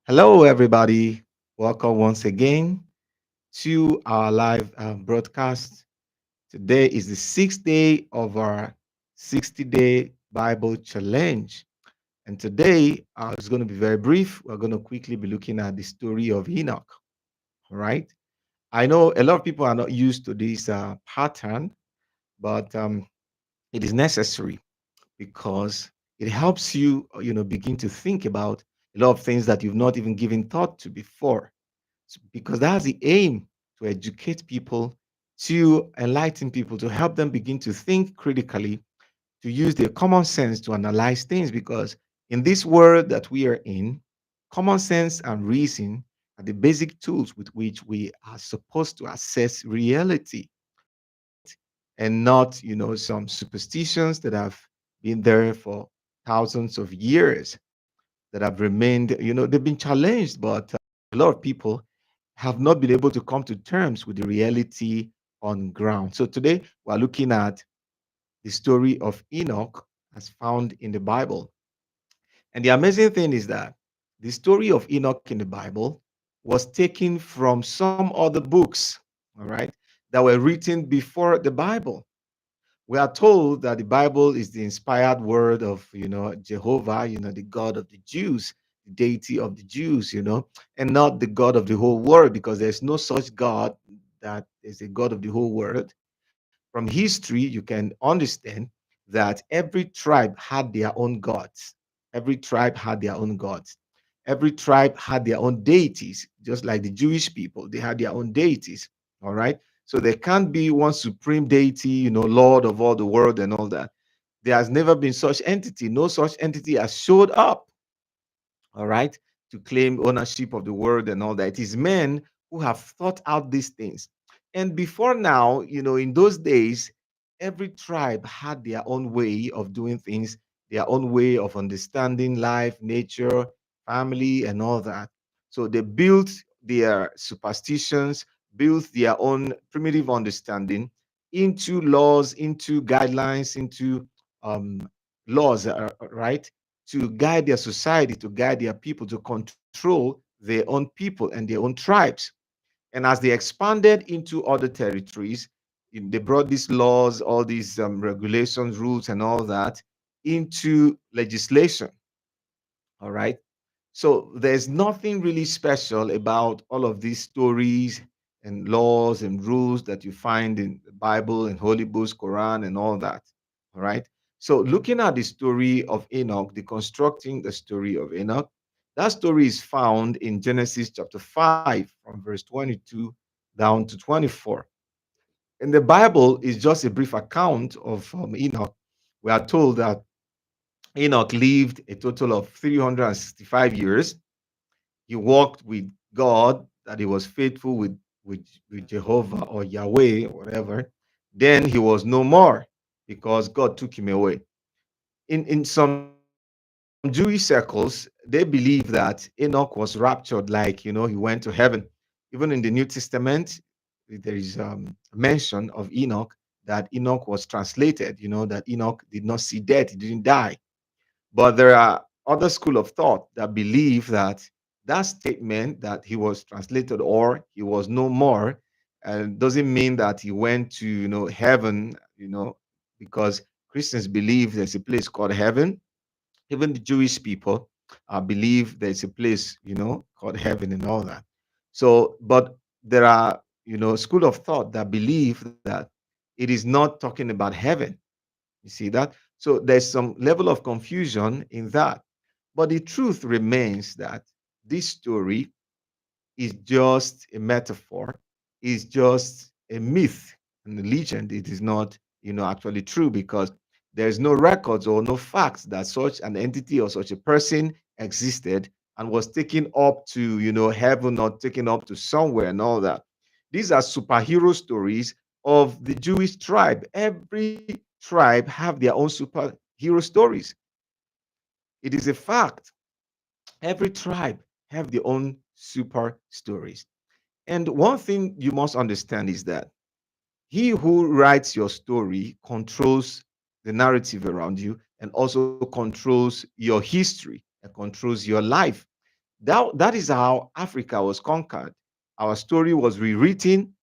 Hello, everybody. Welcome once again to our live broadcast. Today is the sixth day of our 60-day Bible challenge. And today it's going to be very brief. We're going to quickly be looking at the story of Enoch. All right. I know a lot of people are not used to this pattern, but it is necessary because it helps you, begin to think about a lot of things that you've not even given thought to before. Because that's the aim, to educate people, to enlighten people, to help them begin to think critically, to use their common sense to analyze things. Because in this world that we are in, common sense and reason are the basic tools with which we are supposed to assess reality, right? And not, some superstitions that have been there for thousands of years that have remained, they've been challenged, but a lot of people have not been able to come to terms with the reality on ground. So today we're looking at the story of Enoch as found in the Bible. And the amazing thing is that the story of Enoch in the Bible was taken from some other books, all right, that were written before the Bible. We are told that the Bible is the inspired word of, Jehovah, the God of the Jews, the deity of the Jews, and not the God of the whole world, because there's no such God that is a God of the whole world. From history, you can understand that every tribe had their own gods. Every tribe had their own gods. Every tribe had their own deities, just like the Jewish people, they had their own deities. All right. So there can't be one supreme deity, Lord of all the world and all that. There has never been such entity. No such entity has showed up, all right, to claim ownership of the world and all that. It is men who have thought out these things. And before now, in those days, every tribe had their own way of doing things, their own way of understanding life, nature, family, and all that. So they built their superstitions, built their own primitive understanding into laws, into guidelines, into laws, right? To guide their society, to guide their people, to control their own people and their own tribes. And as they expanded into other territories, they brought these laws, all these regulations, rules, and all that into legislation. All right. So there's nothing really special about all of these stories and laws and rules that you find in the Bible and Holy Books, Quran, and all that. All right. So looking at the story of Enoch, deconstructing the story of Enoch, that story is found in Genesis chapter 5 from verse 22 down to 24. And the Bible is just a brief account of Enoch. We are told that Enoch lived a total of 365 years. He walked with God, that he was faithful with Jehovah or Yahweh, or whatever. Then he was no more because God took him away. In some Jewish circles, they believe that Enoch was raptured, like, he went to heaven. Even in the New Testament, there is mention of Enoch, that Enoch was translated, that Enoch did not see death, he didn't die. But there are other school of thought that believe that that statement, that he was translated or he was no more, doesn't mean that he went to, heaven, because Christians believe there's a place called heaven. Even the Jewish people believe there's a place, called heaven and all that. So, but there are, school of thought that believe that it is not talking about heaven. You see that? So there's some level of confusion in that. But the truth remains that this story is just a metaphor, is just a myth and a legend. It is not, actually true, because there's no records or no facts that such an entity or such a person existed and was taken up to, heaven, or taken up to somewhere and all that. These are superhero stories of the Jewish tribe. Every tribe have their own superhero stories. It is a fact. Every tribe have their own super stories. And one thing you must understand is that he who writes your story controls the narrative around you, and also controls your history and controls your life. That is how Africa was conquered. Our story was rewritten,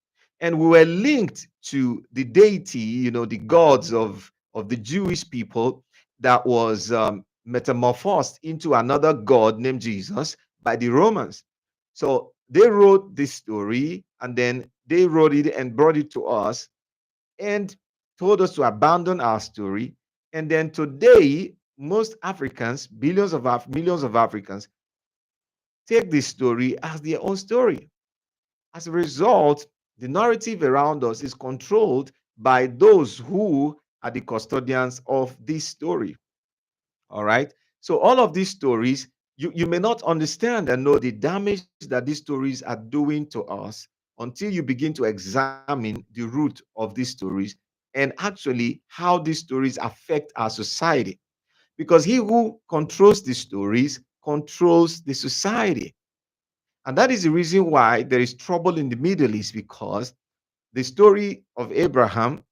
and we were linked to the deity, the gods of the Jewish people, that was metamorphosed into another god named Jesus by the Romans. So they wrote this story, and then they wrote it and brought it to us, and told us to abandon our story. And then today, most Africans, millions of Africans, take this story as their own story. As a result, the narrative around us is controlled by those who are the custodians of this story. All right. So, all of these stories, you may not understand and know the damage that these stories are doing to us until you begin to examine the root of these stories and actually how these stories affect our society. Because he who controls the stories controls the society. And that is the reason why there is trouble in the Middle East, because the story of Abraham,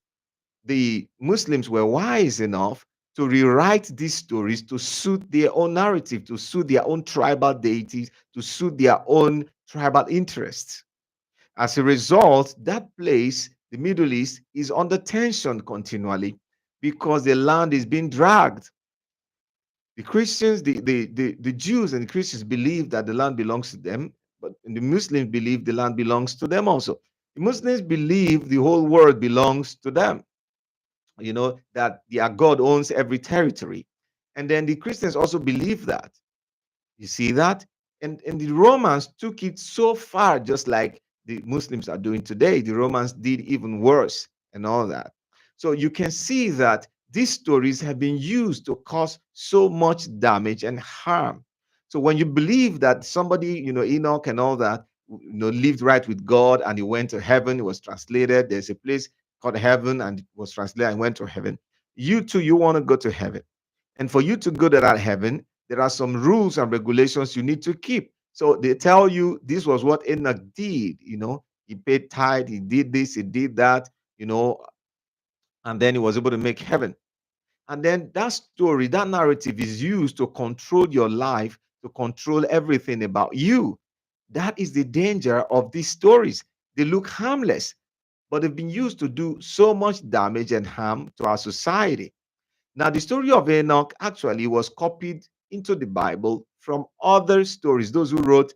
the Muslims were wise enough to rewrite these stories to suit their own narrative, to suit their own tribal deities, to suit their own tribal interests. As a result, that place, the Middle East, is under tension continually because the land is being dragged. The Christians, the Jews and the Christians believe that the land belongs to them, but the Muslims believe the land belongs to them also. The Muslims believe the whole world belongs to them, that their God owns every territory. And then the Christians also believe that. You see that? And the Romans took it so far, just like the Muslims are doing today. The Romans did even worse and all that. So you can see that these stories have been used to cause so much damage and harm. So when you believe that somebody, Enoch and all that, lived right with God and he went to heaven, it was translated. There's a place called heaven and it was translated and went to heaven. You too, you want to go to heaven. And for you to go to that heaven, there are some rules and regulations you need to keep. So they tell you this was what Enoch did, he paid tithe, he did this, he did that, you know, and then he was able to make heaven. And then that story, that narrative is used to control your life, to control everything about you. That is the danger of these stories. They look harmless, but they've been used to do so much damage and harm to our society. Now, the story of Enoch actually was copied into the Bible from other stories. Those who wrote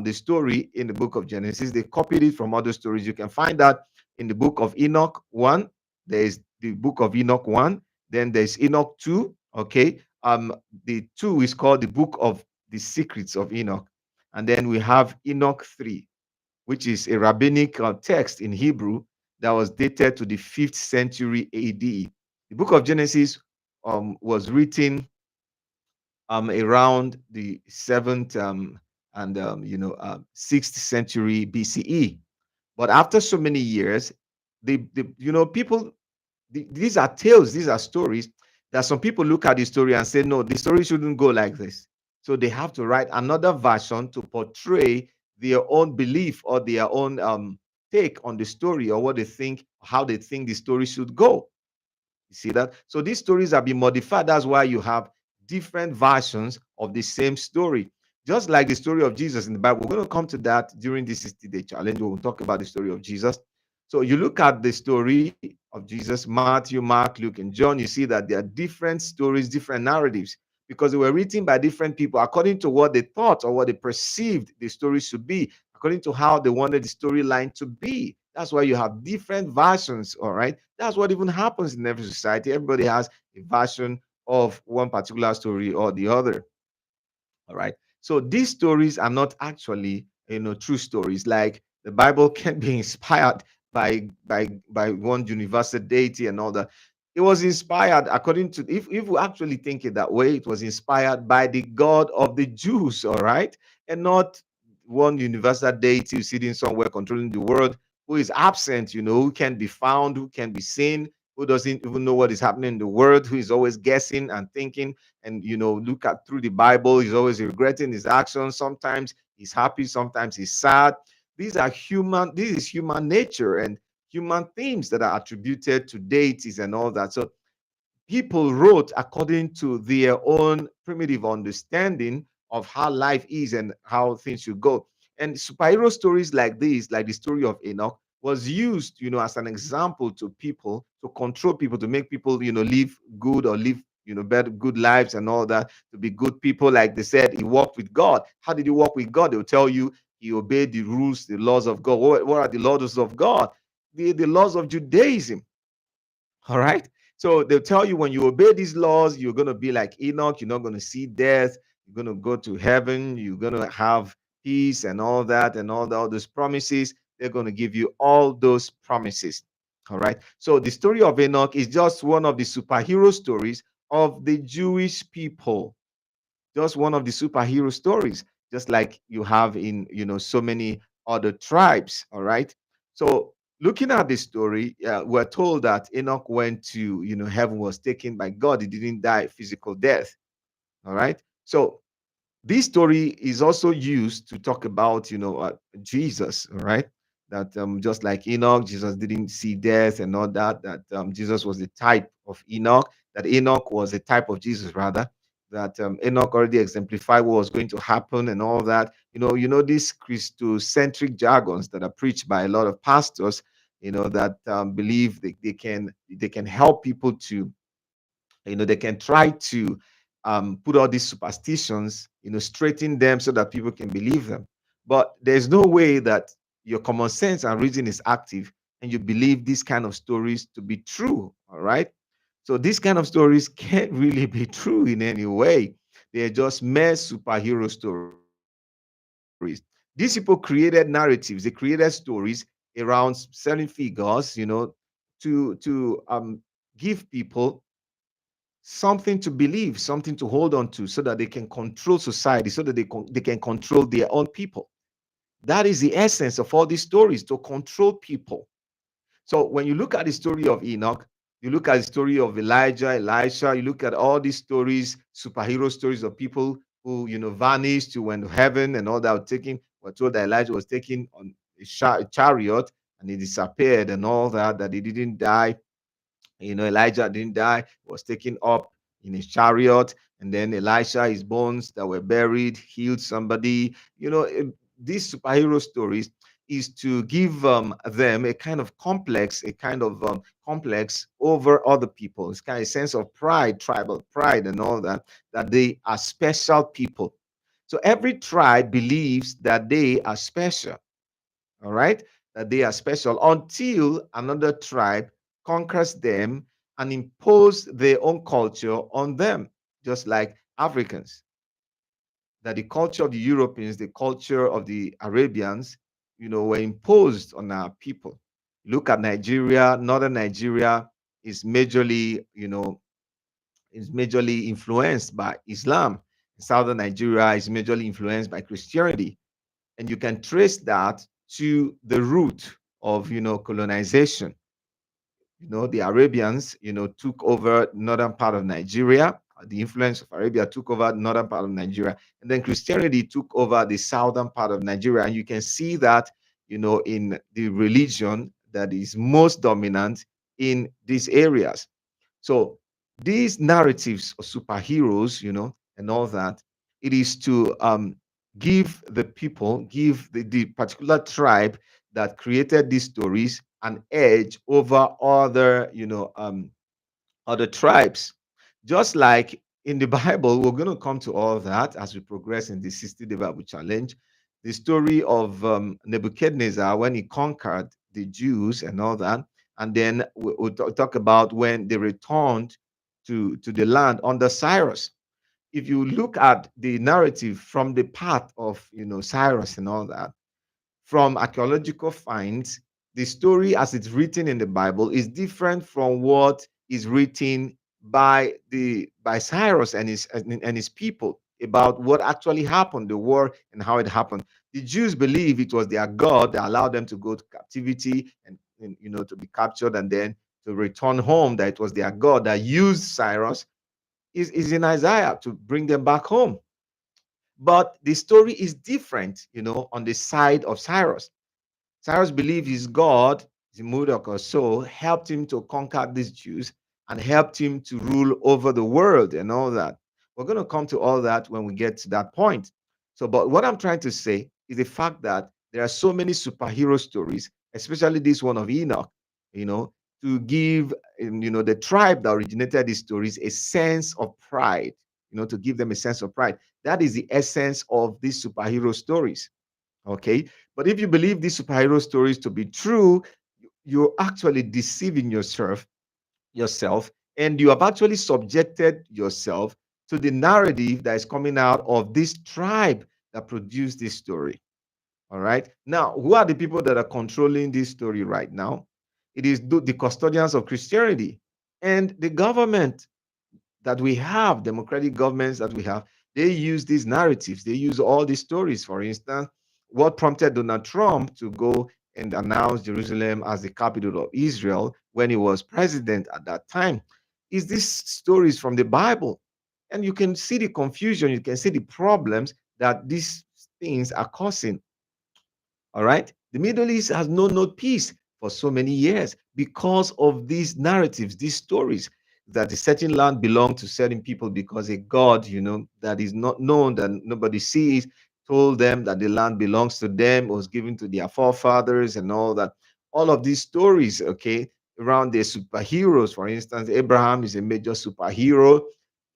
the story in the book of Genesis, they copied it from other stories. You can find that in the book of Enoch 1. There is the book of Enoch 1. Then there's Enoch 2. Okay. The 2 is called the book of the secrets of Enoch. And then we have Enoch 3, which is a rabbinic text in Hebrew that was dated to the 5th century AD. The book of Genesis was written around the 7th and 6th century BCE. But after so many years, people, these are tales, these are stories that some people look at the story and say, no, the story shouldn't go like this. So they have to write another version to portray their own belief or their own take on the story, or what they think, how they think the story should go. You see that? So these stories have been modified. That's why you have different versions of the same story. Just like the story of Jesus in the Bible. We're going to come to that during this 60-day challenge. We'll talk about the story of Jesus. So you look at the story of Jesus, Matthew, Mark, Luke, and John, you see that there are different stories, different narratives, because they were written by different people according to what they thought or what they perceived the story should be, according to how they wanted the storyline to be. That's why you have different versions, all right? That's what even happens in every society. Everybody has a version of one particular story or the other. All right. So these stories are not actually, true stories. Like the Bible can be inspired by one universal deity and all that. It was inspired according to, if we actually think it that way, it was inspired by the God of the Jews, all right, and not one universal deity sitting somewhere controlling the world, who is absent, who can be found, who can be seen, who doesn't even know what is happening in the world, who is always guessing and thinking, and look at through the Bible, he's always regretting his actions. Sometimes he's happy, sometimes he's sad. This is human nature and human themes that are attributed to deities and all that. So people wrote according to their own primitive understanding of how life is and how things should go. And superhero stories like this, like the story of Enoch, was used, as an example to people, to control people, to make people, live good or live, better, good lives and all that, to be good people. Like they said, he walked with God. How did he walk with God? They'll tell you he obeyed the rules, the laws of God. What are the laws of God? The laws of Judaism. All right. So they'll tell you when you obey these laws, you're going to be like Enoch. You're not going to see death. You're going to go to heaven. You're going to have peace and all that and all those promises. They're going to give you all those promises. All right. So the story of Enoch is just one of the superhero stories of the Jewish people, just one of the superhero stories, just like you have in so many other tribes. All right. So looking at this story, we're told that Enoch went to heaven, was taken by God. He didn't die physical death. All right. So this story is also used to talk about Jesus. All right, that just like Enoch, Jesus didn't see death and all that, that Jesus was the type of Enoch, that Enoch was a type of Jesus, rather, that Enoch already exemplified what was going to happen and all that. These Christocentric jargons that are preached by a lot of pastors, that believe they can help people to, they can try to put all these superstitions, straighten them so that people can believe them. But there's no way that your common sense and reason is active and you believe these kind of stories to be true. All right. So these kind of stories can't really be true in any way. They're just mere superhero stories. These people created narratives, they created stories around certain figures, to give people something to believe, something to hold on to, so that they can control society, so that they can control their own people. That is the essence of all these stories, to control people. So when you look at the story of Enoch, you look at the story of Elijah, Elisha, you look at all these stories, superhero stories of people who vanished, who went to heaven and all that, were taken. We're told that Elijah was taken on a chariot and he disappeared and all that, that he didn't die. Elijah didn't die, was taken up in his chariot, and then Elisha, his bones that were buried, healed somebody. These superhero stories is to give them a kind of complex, over other people. It's kind of a sense of pride, tribal pride, and all that, that they are special people. So every tribe believes that they are special. All right, that they are special until another tribe conquers them and impose their own culture on them, just like Africans, that the culture of the Europeans, the culture of the Arabians, were imposed on our people. Look at Nigeria. Northern Nigeria is majorly, influenced by Islam. Southern Nigeria is majorly influenced by Christianity, and you can trace that to the root of colonization. The Arabians took over northern part of Nigeria. The influence of Arabia took over northern part of Nigeria, and then Christianity took over the southern part of Nigeria. And you can see that in the religion that is most dominant in these areas. So these narratives of superheroes, and all that, it is to give the people, give the particular tribe that created these stories an edge over other tribes. Just like in the Bible, we're going to come to all that as we progress in the 60-day Bible challenge. The story of Nebuchadnezzar when he conquered the Jews and all that. And then we'll talk about when they returned to the land under Cyrus. If you look at the narrative from the path of Cyrus and all that, from archaeological finds, the story as it's written in the Bible is different from what is written by Cyrus and his people about what actually happened, the war and how it happened. The Jews believe it was their God that allowed them to go to captivity and to be captured and then to return home. That it was their God that used Cyrus is in Isaiah to bring them back home. But the story is different, on the side of Cyrus. Cyrus believed his God, Murdoch or so, helped him to conquer these Jews and helped him to rule over the world and all that. We're going to come to all that when we get to that point. So, but what I'm trying to say is the fact that there are so many superhero stories, especially this one of Enoch, you know, to give, the tribe that originated these stories a sense of pride, to give them a sense of pride. That is the essence of these superhero stories. Okay. But if you believe these superhero stories to be true, you're actually deceiving yourself, and you have actually subjected yourself to the narrative that is coming out of this tribe that produced this story. All right. Now, who are the people that are controlling this story right now? It is the custodians of Christianity and the government that we have, democratic governments that we have. They use these narratives, they use all these stories. For instance, what prompted Donald Trump to go and announce Jerusalem as the capital of Israel when he was president at that time is these stories from the Bible. And you can see the confusion, you can see the problems that these things are causing. All right. The Middle East has known peace for so many years because of these narratives, these stories that a certain land belonged to certain people because a God, that is not known, that nobody sees, told them that the land belongs to them, was given to their forefathers, and all that. All of these stories, okay, around the superheroes, for instance, Abraham is a major superhero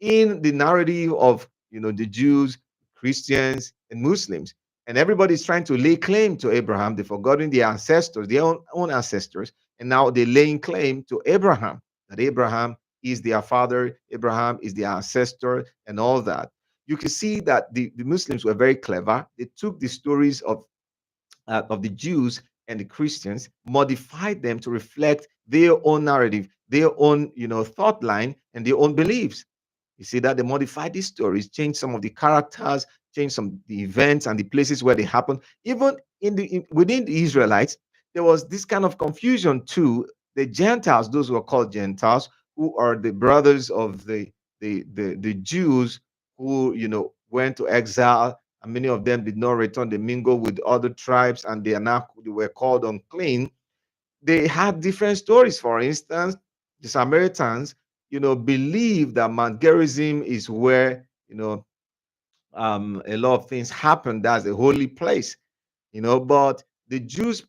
in the narrative of, the Jews, Christians, and Muslims, and everybody's trying to lay claim to Abraham. They've forgotten their ancestors, their own ancestors, and now they're laying claim to Abraham, that Abraham is their father, Abraham is their ancestor, and all that. You can see that the Muslims were very clever. They took the stories of the Jews and the Christians, modified them to reflect their own narrative, their own, thought line, and their own beliefs. You see that they modified these stories, changed some of the characters, changed some of the events and the places where they happened. Even within the Israelites, there was this kind of confusion too. The Gentiles, those who are called Gentiles, who are the brothers of the Jews who went to exile, and many of them did not return. They mingled with other tribes, and they were called unclean. They had different stories. For instance, the Samaritans, believe that Mount Gerizim is where, a lot of things happen. That's a holy place, but the Jews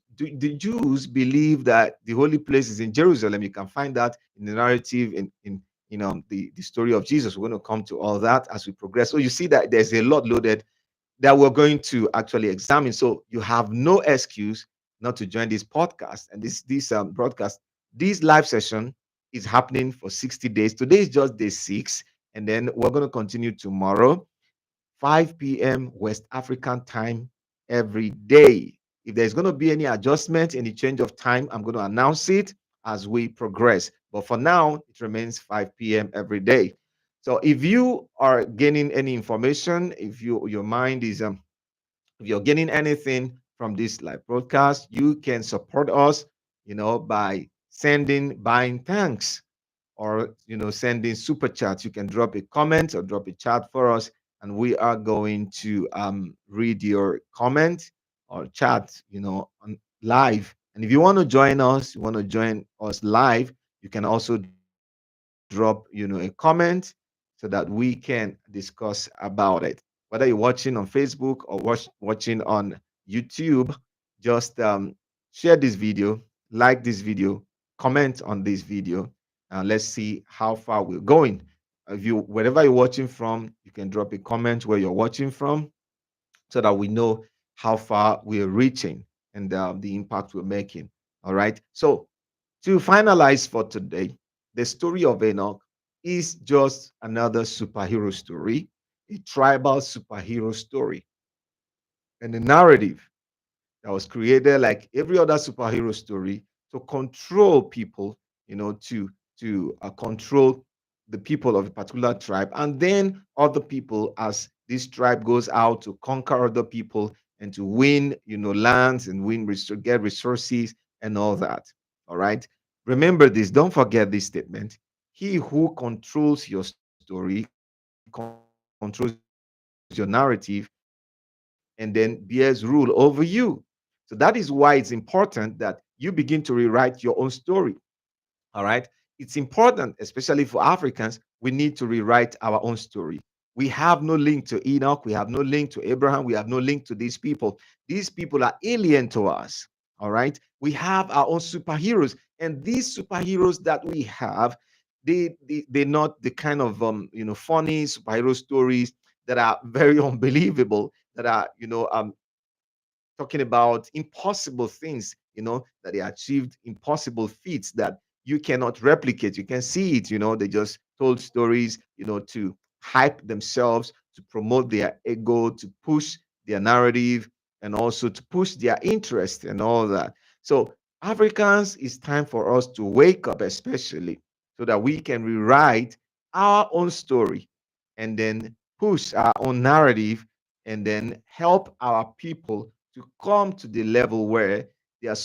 believe that the holy place is in Jerusalem. You can find that in the narrative in the story of Jesus. We're going to come to all that as we progress. So you see that there's a lot loaded that we're going to actually examine. So you have no excuse not to join this podcast and this broadcast. This live session is happening for 60 days. Today is just day 6, and then we're going to continue tomorrow, 5 p.m. West African time every day. If there's going to be any adjustment, any change of time, I'm going to announce it as we progress. But for now, it remains 5 p.m. every day. So if you are gaining any information, if your mind is if you're getting anything from this live broadcast, you can support us, by sending buying thanks, or sending super chats. You can drop a comment or drop a chat for us, and we are going to read your comment or chat, on live. And if you want to join us, you want to join us live, you can also drop a comment so that we can discuss about it. Whether you're watching on Facebook or watching on YouTube, just share this video, like this video, comment on this video, and let's see how far we're going. If you wherever you're watching from, you can drop a comment where you're watching from, so that we know how far we're reaching and the impact we're making. All right. So to finalize for today, the story of Enoch is just another superhero story, a tribal superhero story, and a narrative that was created like every other superhero story to control people, to control the people of a particular tribe, and then other people as this tribe goes out to conquer other people and to win, lands and get resources and all that. All right. Remember this. Don't forget this statement. He who controls your story controls your narrative and then bears rule over you. So that is why it's important that you begin to rewrite your own story. All right. It's important, especially for Africans, we need to rewrite our own story. We have no link to Enoch. We have no link to Abraham. We have no link to these people. These people are alien to us. All right. We have our own superheroes. And these superheroes that we have, they're not the kind of funny superhero stories that are very unbelievable, that are talking about impossible things, that they achieved impossible feats that you cannot replicate. You can see it, they just told stories, to hype themselves, to promote their ego, to push their narrative, and also to push their interest and all that. So, Africans, it's time for us to wake up, especially so that we can rewrite our own story and then push our own narrative and then help our people to come to the level where they are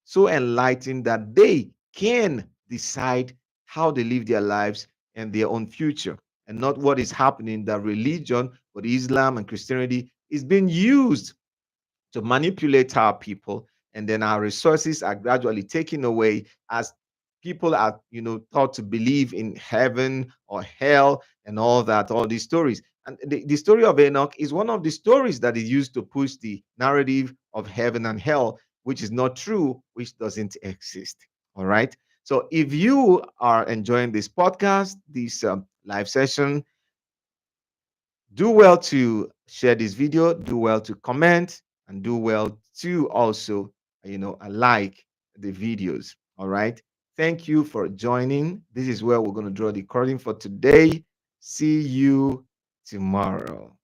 so enlightened that they can decide how they live their lives and their own future, and not what is happening, that religion, but Islam and Christianity is being used to manipulate our people, and then our resources are gradually taken away as people are taught to believe in heaven or hell and all that, all these stories. And the story of Enoch is one of the stories that is used to push the narrative of heaven and hell, which is not true, which doesn't exist. All right. So if you are enjoying this podcast, this live session, do well to share this video, do well to comment, and do well to also like the videos. All right, thank you for joining. This is where we're going to draw the curtain for today. See you tomorrow.